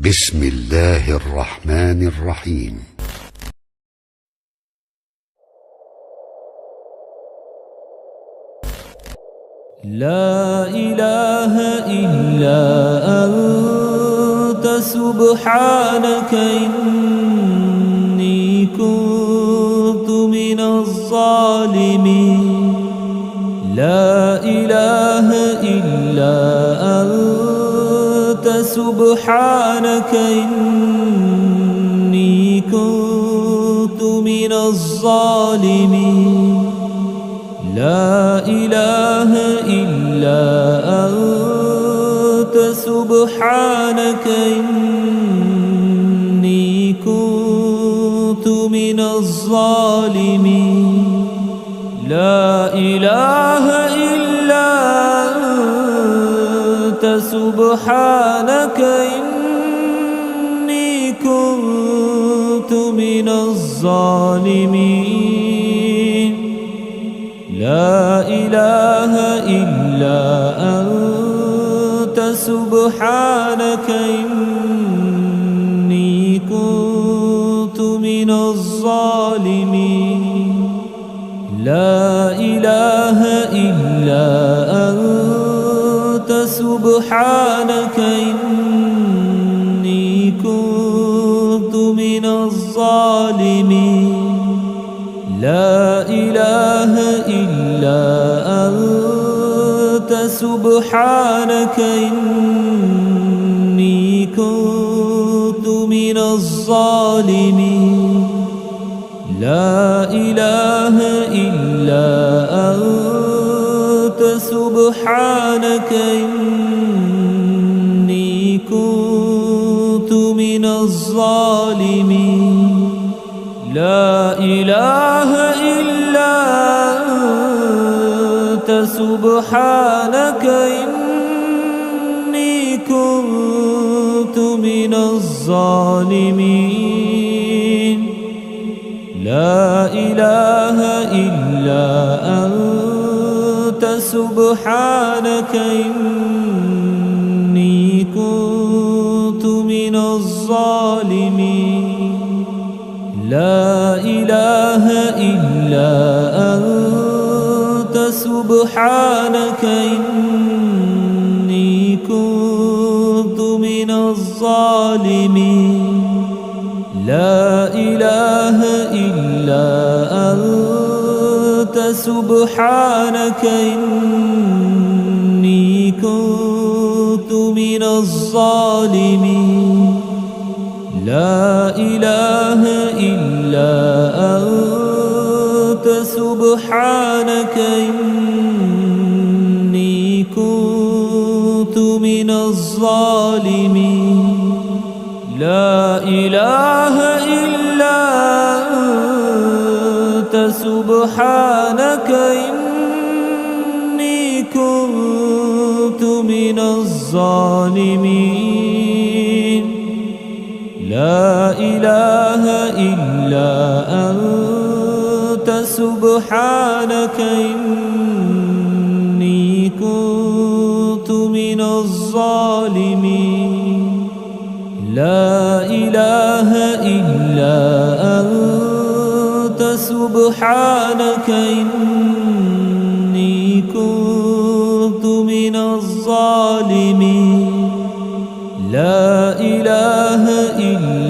بسم الله الرحمن الرحيم. لا إله إلا أنت سبحانك إني كنت من الظالمين. لا إله إلا أنت سبحانك إني كنت من الظالمين. لا إله إلا أنت سبحانك إني كنت من الظالمين. لا إله إلا أنت سبحانك إني كنت من الظالمين. لا إله إلا أنت سبحانك إني كنت من الظالمين. لا إله إلا أنت سبحانك إني كنت من الظالمين. لا إله إلا أنت سبحانك إني كنت من الظالمين. لا إله إلا أنت سبحانك إني كنت من الظالمين. لا إله إلا أنت سبحانك إني كنت من الظالمين. لا إله إلا أنت سبحانك إني كنت من الظالمين. لا إله إلا أنت سبحانك إني كنت من الظالمين. لا إله إلا أنت سبحانك إني كنت من الظالمين. لا إله إلا أنت سبحانك إني كنت من الظالمين. لا إله إلا أنت سبحانك إني كنت من الظالمين. لا إله إلا أنت سبحانك إني كنت من الظالمين. لا إله إلا أنت سبحانك إني كنت من الظالمين. لا إله إلا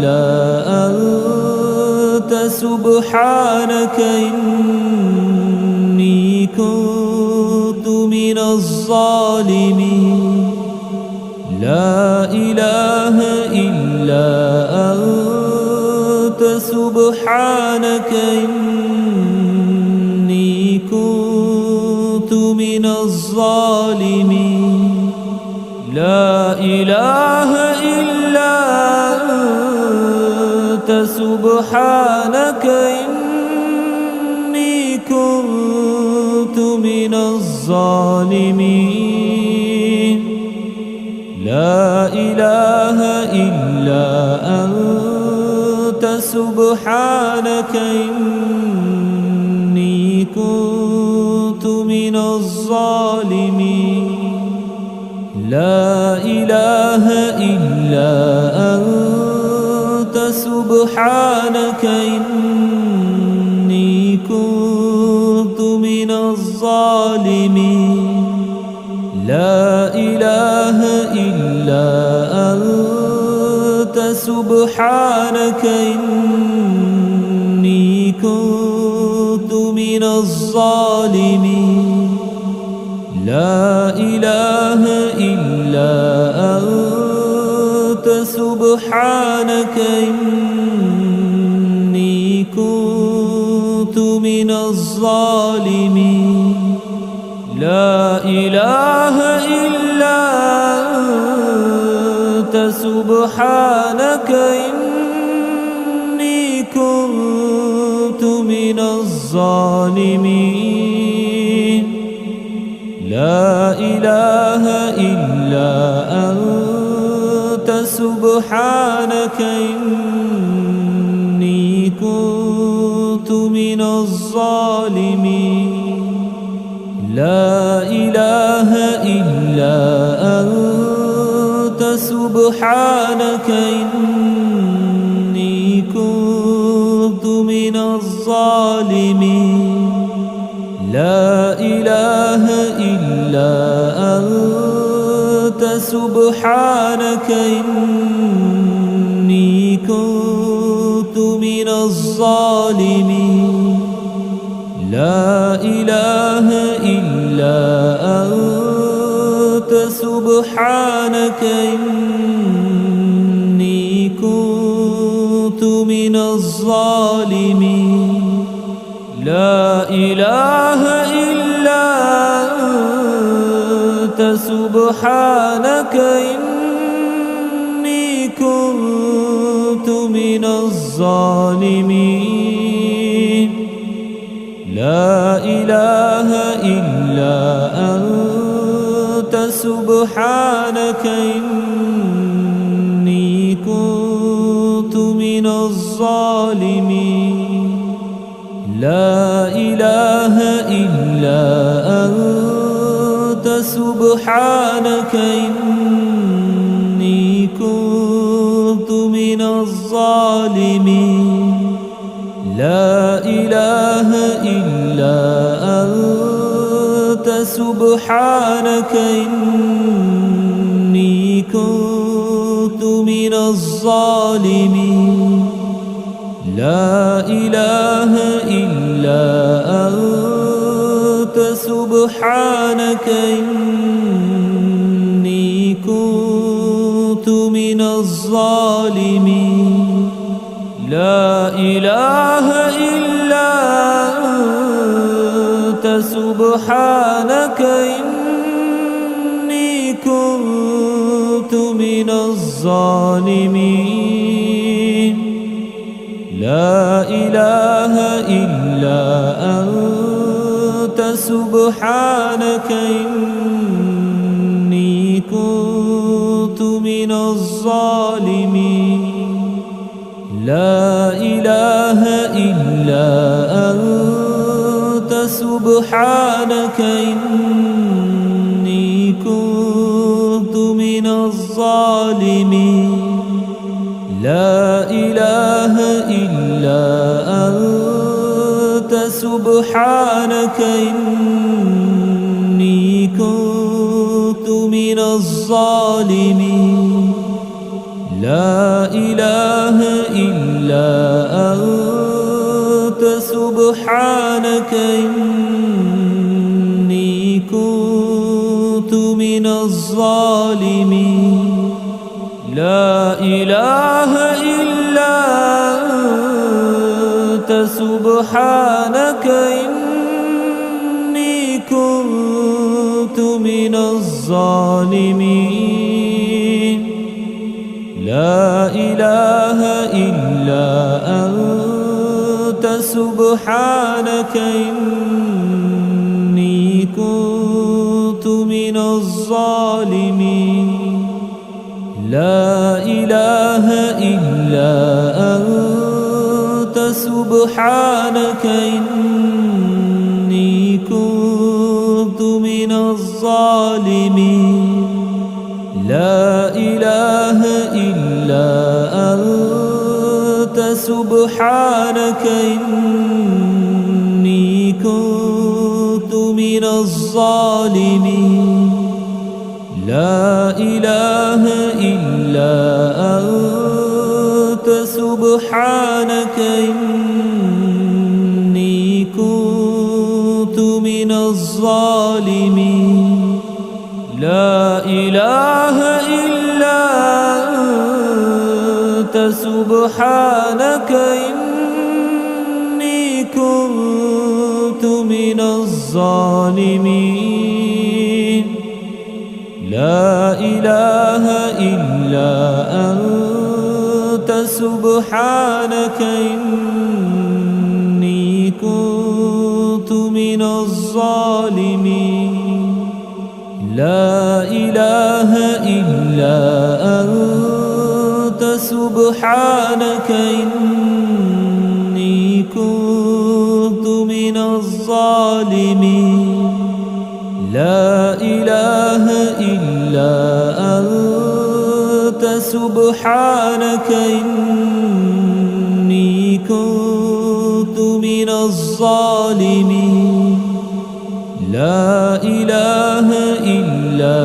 أنت سبحانك إني كنت من الظالمين. لا إله إلا أنت سبحانك إني كنت من الظالمين. لا إله إلا أنت سبحانك إني كنت من الظالمين. لا إله إلا أنت سبحانك إني كنت من الظالمين. لا إله إلا أنت سبحانك إني كنت من الظالمين لا إله إلا أنت سبحانك إني كنت من الظالمين لا إله إلا أنت سبحانك إني كنت من الظالمين لا إله إلا أنت سبحانك إني كنت من الظالمين لا إله إلا أنت سبحانك إني كنت من الظالمين لا إله إلا أنت سبحانك إني كنت من الظالمين لا إله إلا أنت سبحانك إني كنت من الظالمين لا إله إلا أنت سبحانك إني كنت من الظالمين لا إله إلا أنت سبحانك إني كنت من الظالمين لا إله إلا أنت سبحانك إني كنت من الظالمين لا إله إلا أنت سبحانك إني كنت من الظالمين لا إله إلا أنت سبحانك إني كنت من الظالمين لا إله إلا أنت سبحانك إني كنت من الظالمين لا إله إلا أنت سبحانك إني كنت من الظالمين لا إله إلا أنت سبحانك إني كنت من الظالمين لا إله إلا أنت سبحانك إني كنت من الظالمين لا إله إلا أنت سبحانك إني كنت من الظالمين لا إله إلا أنت سبحانك إني كنت من الظالمين لا إله إلا أنت سبحانك إني كنت من الظالمين لا إله إلا أنت سبحانك إني كنت من الظالمين لا إله إلا أنت سبحانك إني كنت من الظالمين لا إله إلا أنت سبحانك إني كنت من الظالمين لا إله إلا أنت سبحانك إني كنت من الظالمين لا إله إلا أنت سبحانك إني كنت من الظالمين لا إله إلا أنت سبحانك إني كنت من الظالمين لا إله إلا أنت سبحانك إني كنت من الظالمين لا إله إلا أنت سبحانك إني كنت من الظالمين لا إله إلا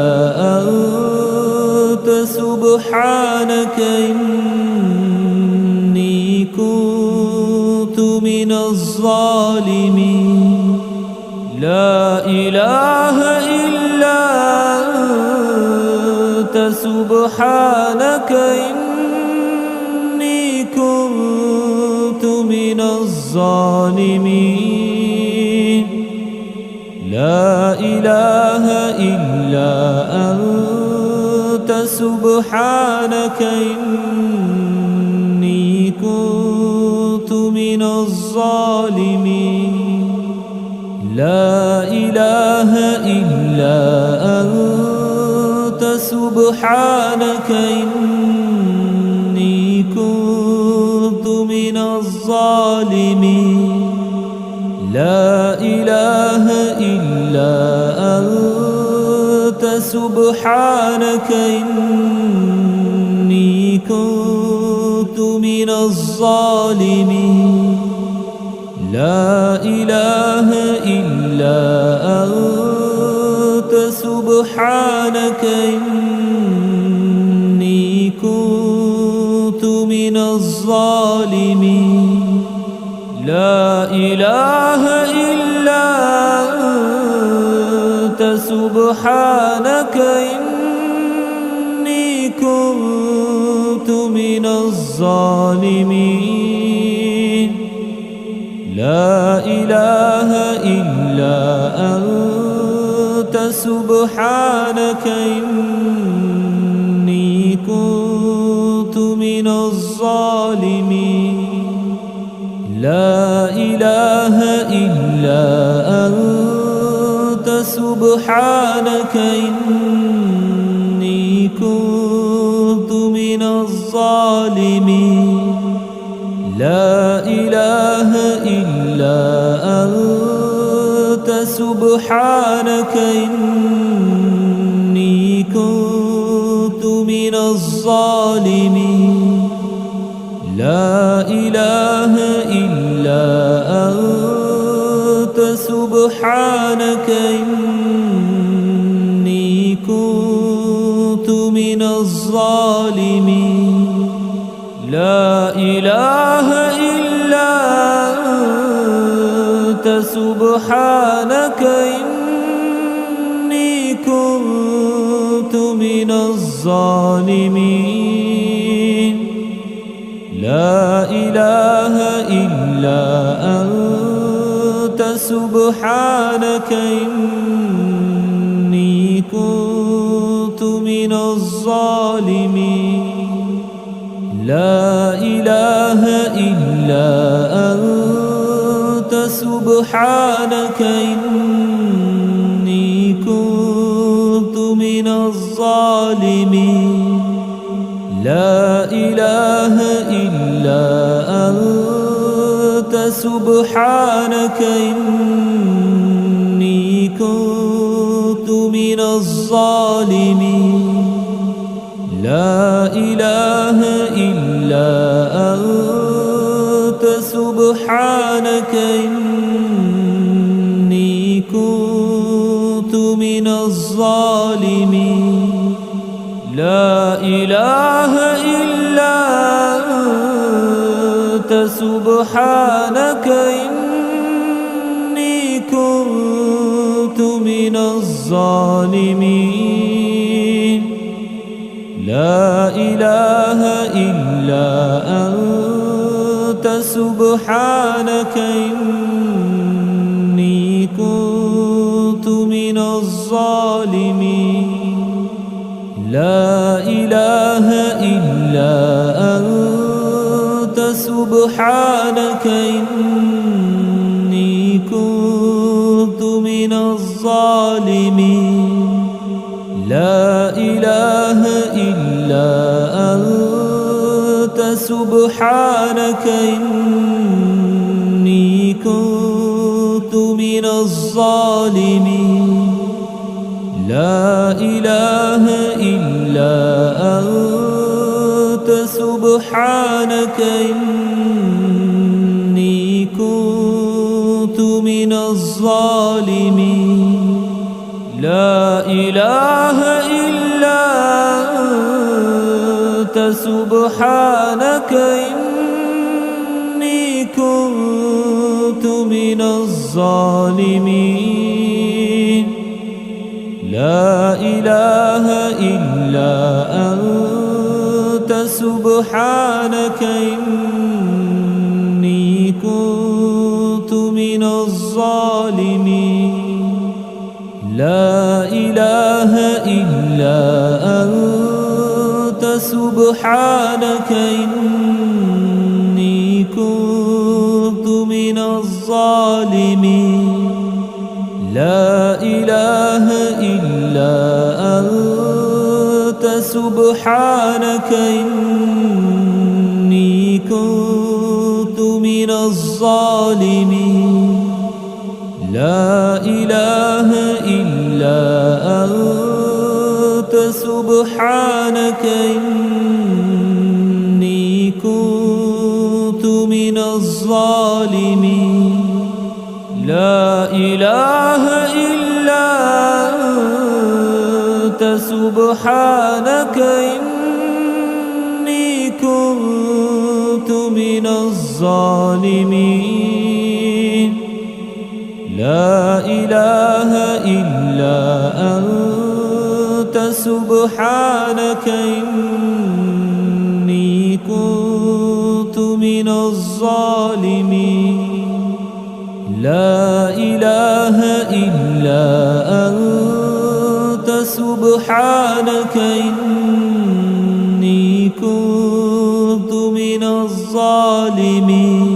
أنت سبحانك إني كنت من الظالمين لا إله إلا أنت سبحانك إني كنت من الظالمين لا إله إلا أنت سبحانك إني كنت من الظالمين لا إله إلا أنت سبحانك إني كنت من الظالمين لا إله إلا أنت سبحانك إني كنت من الظالمين لا إله إلا أنت سبحانك إني كنت من الظالمين لا إله إلا أنت سبحانك إني كنت من الظالمين لا إله إلا أنت سبحانك إني كنت من الظالمين لا إله إلا أنت سبحانك إني كنت من الظالمين لا إله إلا أنت سبحانك إني كنت من الظالمين لا إله إلا أنت سبحانك إني كنت من الظالمين لا إله إلا أنت سبحانك إني كنت من الظالمين لا إله إلا أنت سبحانك إني كنت من الظالمين لا إله إلا أنت سبحانك إني كنت من الظالمين لا إله إلا أنت سبحانك إني كنت من الظالمين لا إله إلا أنت سبحانك إني كنت من الظالمين لا إله إلا أنت سبحانك إني كنت من الظالمين لا إله إلا أنت سبحانك إني كنت من الظالمين لا إله إلا أنت سبحانك إني كنت من الظالمين لا إله إلا أنت سبحانك إني كنت من الظالمين لا إله إلا أنت سبحانك إني كنت من الظالمين لا إله إلا أنت سبحانك إني كنت من الظالمين لا إله إلا أنت سبحانك إني كنت من الظالمين لا إله إلا أنت سبحانك إني كنت من الظالمين لا إله إلا أنت سبحانك إني كنت من الظالمين لا إله إلا أنت سبحانك إني كنت من الظالمين لا إله إلا أنت سبحانك إني كنت من الظالمين لا إله إلا أنت سبحانك إني كنت من الظالمين لا إله إلا أنت سبحانك إني كنت من الظالمين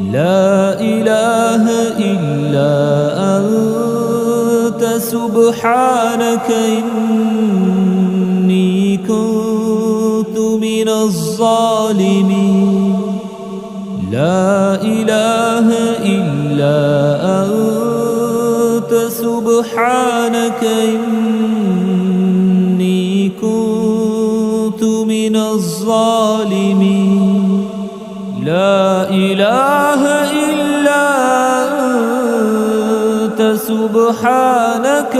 لا إله إلا أنت سبحانك إني كنت من الظالمين لا إله إلا أنت سبحانك إني كنت من الظالمين لا إله إلا أنت سبحانك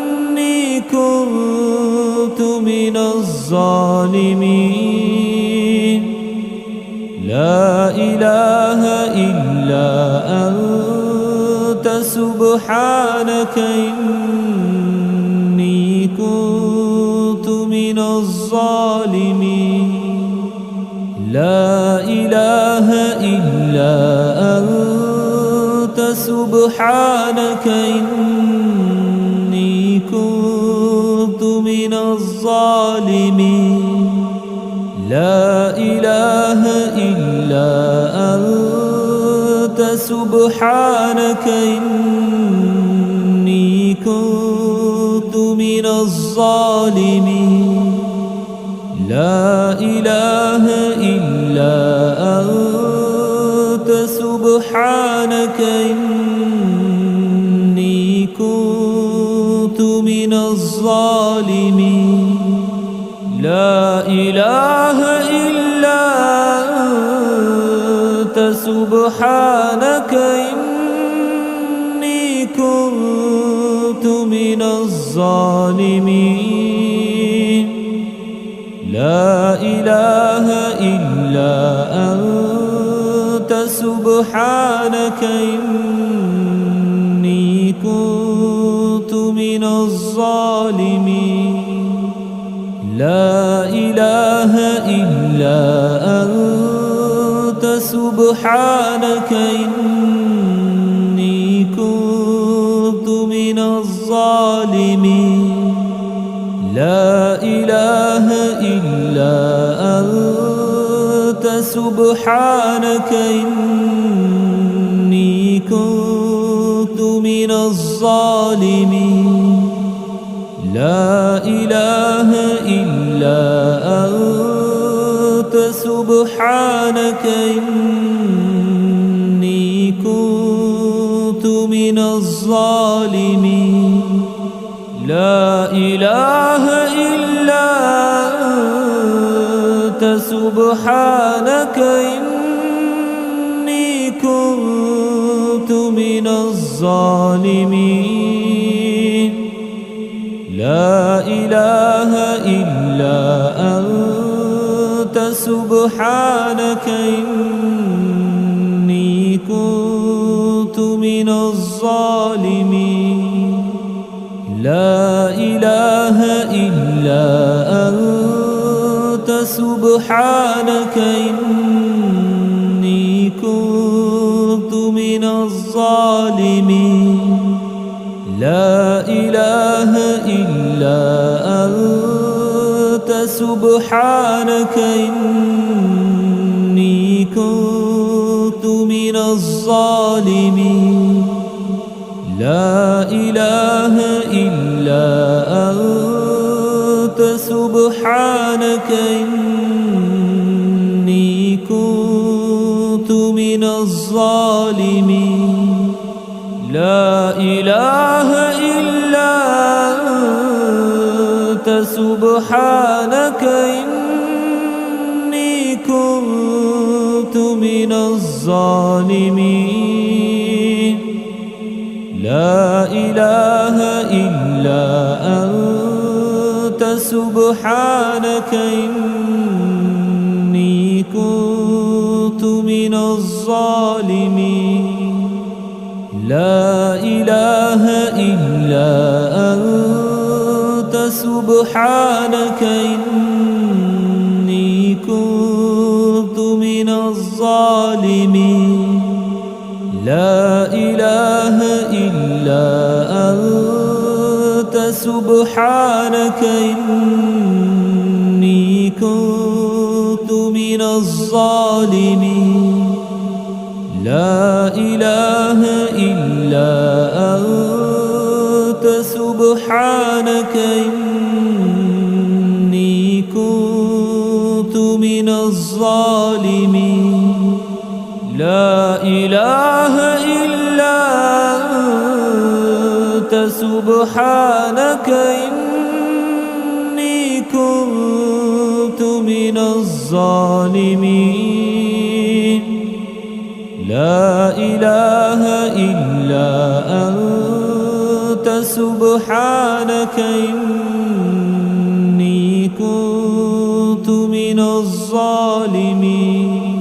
إني كنت من الظالمين لا إله إلا أنت سبحانك إني كنت من الظالمين لا إله إلا أنت سبحانك إني كنت من الظالمين لا إله إلا أنت سبحانك إني كنت من الظالمين لا إله إلا أنت سبحانك إني كنت من الظالمين لا إله إلا أنت سبحانك إني كنت من الظالمين لا إله إلا أنت سبحانك إني كنت من الظالمين لا إله إلا أنت سبحانك إني كنت من الظالمين لا إله إلا أنت سبحانك إني كنت من الظالمين لا إله إلا أنت سبحانك إني كنت من الظالمين لا إله إلا أنت سبحانك إني كنت من الظالمين لا إله إلا أنت سبحانك إني كنت من الظالمين لا إله إلا أنت سبحانك إني كنت من الظالمين لا إله إلا أنت سبحانك إني كنت من الظالمين لا إله إلا أنت سبحانك إني كنت من الظالمين لا إله إلا أنت سبحانك إني كنت من الظالمين لا إله إلا أنت سبحانك إني كنت من الظالمين لا إله إلا أنت سبحانك إني كنت من الظالمين لا إله إلا أنت سبحانك إني كنت من الظالمين لا إله إلا أنت سبحانك إني كنت من الظالمين لا إله إلا أنت سبحانك إني كنت من الظالمين لا إله إلا أنت سبحانك إني كنت من الظالمين